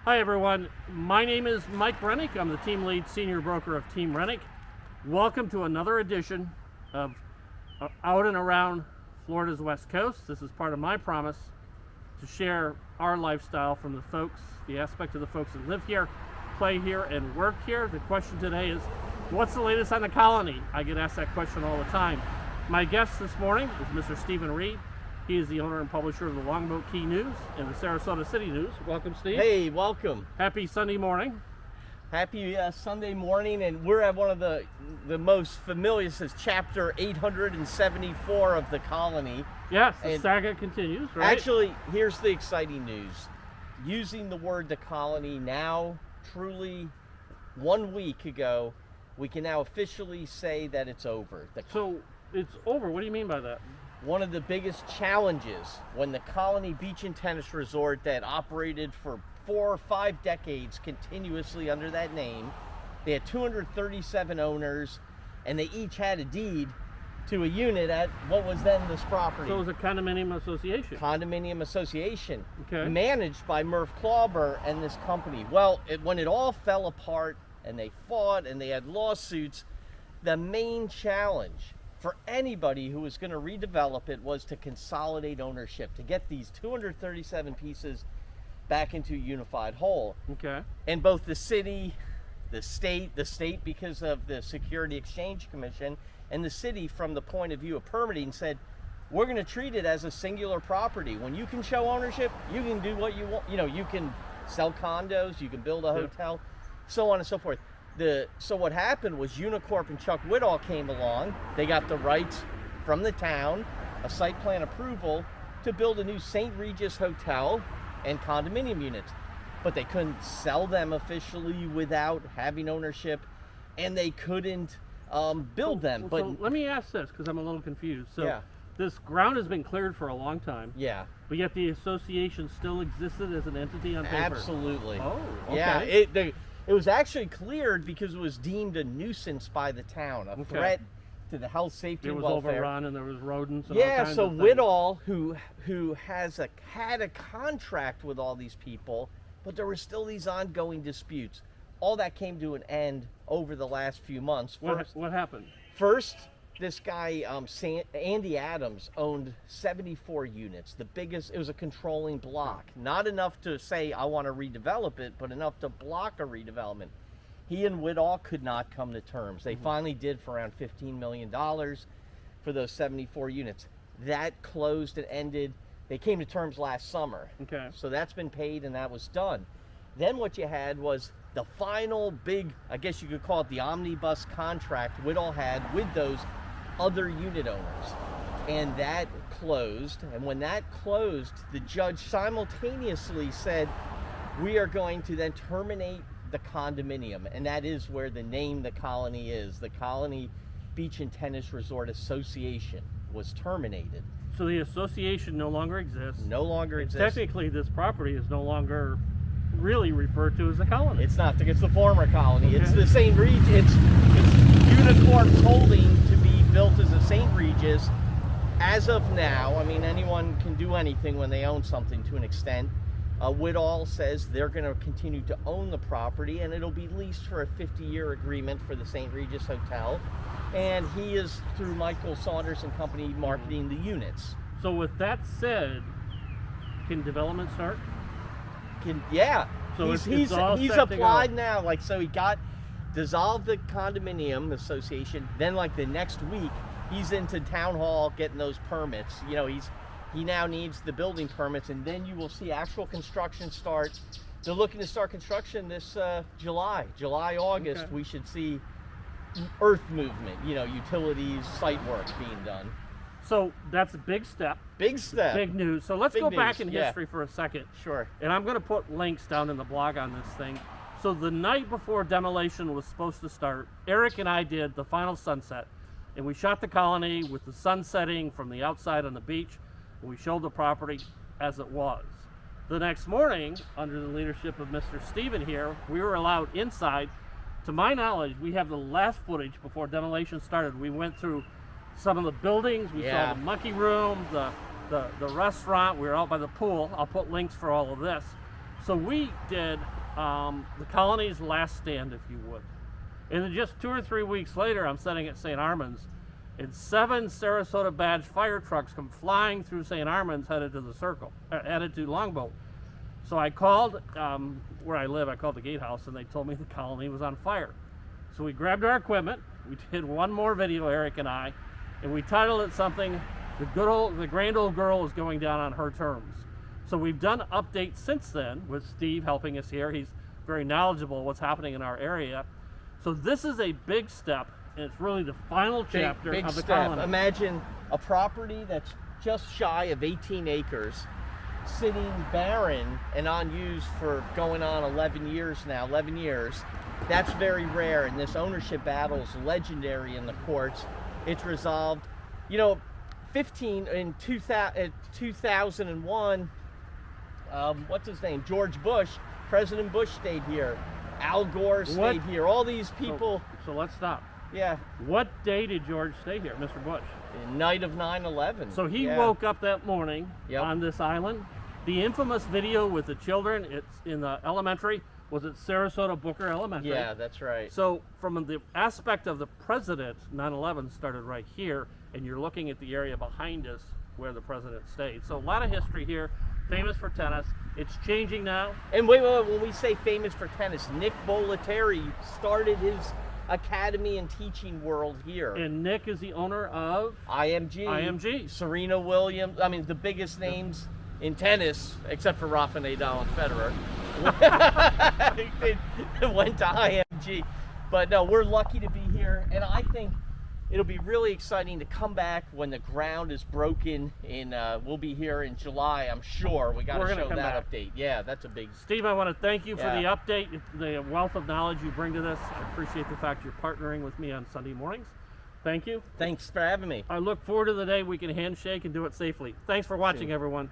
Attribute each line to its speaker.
Speaker 1: Hi everyone, my name is Mike Rennick. I'm the team lead senior broker of Team Rennick. Welcome to another edition of Out and Around Florida's West Coast. This is part of my promise to share our lifestyle from the folks, the aspect of the folks that live here, play here, and work here. The question today is, what's the latest on the colony? I get asked that question all the time. My guest this morning is Mr. Stephen Reed. He is the owner and publisher of the Longboat Key News and the Sarasota City News. Welcome, Steve.
Speaker 2: Hey, welcome.
Speaker 1: Happy Sunday morning.
Speaker 2: Happy Sunday morning, and we're at one of the most familiar. This is chapter 874 of the colony.
Speaker 1: Yes, the
Speaker 2: And
Speaker 1: saga continues, right?
Speaker 2: Actually, here's the exciting news. Using the word the colony now, truly 1 week ago, we can now officially say that it's over.
Speaker 1: So it's over. What do you mean by that?
Speaker 2: One of the biggest challenges when the Colony Beach and Tennis Resort that operated for 4 or 5 decades continuously under that name, they had 237 owners, and they each had a deed to a unit at what was then this property.
Speaker 1: So it was a condominium association.
Speaker 2: Condominium association,
Speaker 1: Okay.
Speaker 2: managed by Murph Clauber and this company. Well, when it all fell apart and they fought and they had lawsuits, the main challenge for anybody who was going to redevelop it was to consolidate ownership, to get these 237 pieces back into a unified whole.
Speaker 1: Okay.
Speaker 2: And both the city, the state because of the Security Exchange Commission, and the city from the point of view of permitting said, we're going to treat it as a singular property. When you can show ownership, you can do what you want. You know, you can sell condos, you can build a hotel, so on and so forth. So what happened was Unicorp and Chuck Whitall came along. They got the rights from the town, a site plan approval to build a new St. Regis hotel and condominium units. But they couldn't sell them officially without having ownership, and they couldn't build them. But
Speaker 1: so let me ask this, because I'm a little confused. So
Speaker 2: Yeah.
Speaker 1: this ground has been cleared for a long time,
Speaker 2: yeah,
Speaker 1: but yet the association still existed as an entity on paper.
Speaker 2: absolutely.
Speaker 1: Oh, okay.
Speaker 2: Yeah, it was actually cleared because it was deemed a nuisance by the town, a threat to the health, safety,
Speaker 1: It
Speaker 2: and
Speaker 1: was
Speaker 2: welfare.
Speaker 1: overrun and there was rodents and all
Speaker 2: Yeah,
Speaker 1: kinds
Speaker 2: so
Speaker 1: of things.
Speaker 2: Whitall, who had a contract with all these people, but there were still these ongoing disputes. All that came to an end over the last few months.
Speaker 1: What happened?
Speaker 2: First, this guy, Andy Adams, owned 74 units. The biggest, it was a controlling block. Not enough to say, I want to redevelop it, but enough to block a redevelopment. He and Whitall could not come to terms. They finally did for around $15 million for those 74 units. That closed and ended. They came to terms last summer.
Speaker 1: Okay.
Speaker 2: So that's been paid and that was done. Then what you had was the final big, I guess you could call it the omnibus contract Whitall had with those other unit owners. And that closed. And when that closed, the judge simultaneously said, we are going to then terminate the condominium. And that is where the name the colony is. The Colony Beach and Tennis Resort Association was terminated.
Speaker 1: So the association no longer exists.
Speaker 2: No longer exists.
Speaker 1: Technically, this property is no longer really referred to as a colony.
Speaker 2: It's not. It's the former colony.
Speaker 1: Okay.
Speaker 2: It's the St. Regis. It's Unicorp's holding to be built as a St. Regis. As of now, I mean, anyone can do anything when they own something to an extent. Whitall says they're going to continue to own the property, and it'll be leased for a 50-year agreement for the St. Regis Hotel. And he is, through Michael Saunders and company, marketing the units.
Speaker 1: So with that said, can development start?
Speaker 2: Yeah.
Speaker 1: So
Speaker 2: he's
Speaker 1: all set to
Speaker 2: applied
Speaker 1: go.
Speaker 2: now. Like, so he got dissolved the condominium association. Then, like, the next week, he's into town hall getting those permits. You know, he now needs the building permits, and then you will see actual construction start. They're looking to start construction this July, August.
Speaker 1: Okay.
Speaker 2: We should see earth movement. You know, utilities, site work being done.
Speaker 1: So that's a big step.
Speaker 2: Big step.
Speaker 1: Big news. So let's
Speaker 2: Big
Speaker 1: go back
Speaker 2: news,
Speaker 1: in
Speaker 2: yeah.
Speaker 1: history for a second.
Speaker 2: Sure.
Speaker 1: And I'm going to put links down in the blog on this thing. So the night before demolition was supposed to start, Eric and I did the final sunset. And we shot the colony with the sun setting from the outside on the beach. And we showed the property as it was. The next morning, under the leadership of Mr. Stephen here, we were allowed inside. To my knowledge, we have the last footage before demolition started. We went through some of the buildings. We saw the monkey room, the restaurant. We were out by the pool. I'll put links for all of this. So we did the Colony's Last Stand, if you would. And then just 2 or 3 weeks later, I'm sitting at St. Armands, and 7 Sarasota badge fire trucks come flying through St. Armands headed to the circle, headed to Longboat. So I called where I live, I called the gatehouse, and they told me the Colony was on fire. So we grabbed our equipment, we did one more video, Eric and I, and we titled it something, the grand old girl is going down on her terms. So we've done updates since then with Steve helping us here. He's very knowledgeable of what's happening in our area. So this is a big step, and it's really the final chapter
Speaker 2: big
Speaker 1: of the
Speaker 2: step.
Speaker 1: Colony.
Speaker 2: Imagine a property that's just shy of 18 acres, sitting barren and unused for going on 11 years now, 11 years. That's very rare, and this ownership battle is legendary in the courts. It's resolved. You know, 2001, what's his name? George Bush, President Bush stayed here. Al Gore stayed here. All these people.
Speaker 1: So let's stop.
Speaker 2: Yeah.
Speaker 1: What day did George stay here, Mr. Bush?
Speaker 2: The night of 9/11.
Speaker 1: So he woke up that morning
Speaker 2: Yep.
Speaker 1: on this island. The infamous video with the children, it's in the elementary, was at Sarasota Booker Elementary.
Speaker 2: Yeah, that's right.
Speaker 1: So from the aspect of the president, 9/11 started right here, and you're looking at the area behind us where the president stayed. So a lot of history here, famous for tennis. It's changing now.
Speaker 2: And wait, when we say famous for tennis, Nick Bollettieri started his academy and teaching world here.
Speaker 1: And Nick is the owner of
Speaker 2: IMG. Serena Williams, I mean the biggest names in tennis, except for Rafa Nadal and Federer, went to IMG. But no, we're lucky to be here, and I think it'll be really exciting to come back when the ground is broken. We'll be here in July, I'm sure. We got to show that update. Yeah, that's a big.
Speaker 1: Steve, I want to thank you for the update, the wealth of knowledge you bring to this. I appreciate the fact you're partnering with me on Sunday mornings. Thank you.
Speaker 2: Thanks for having me.
Speaker 1: I look forward to the day we can handshake and do it safely. Thanks for watching, everyone.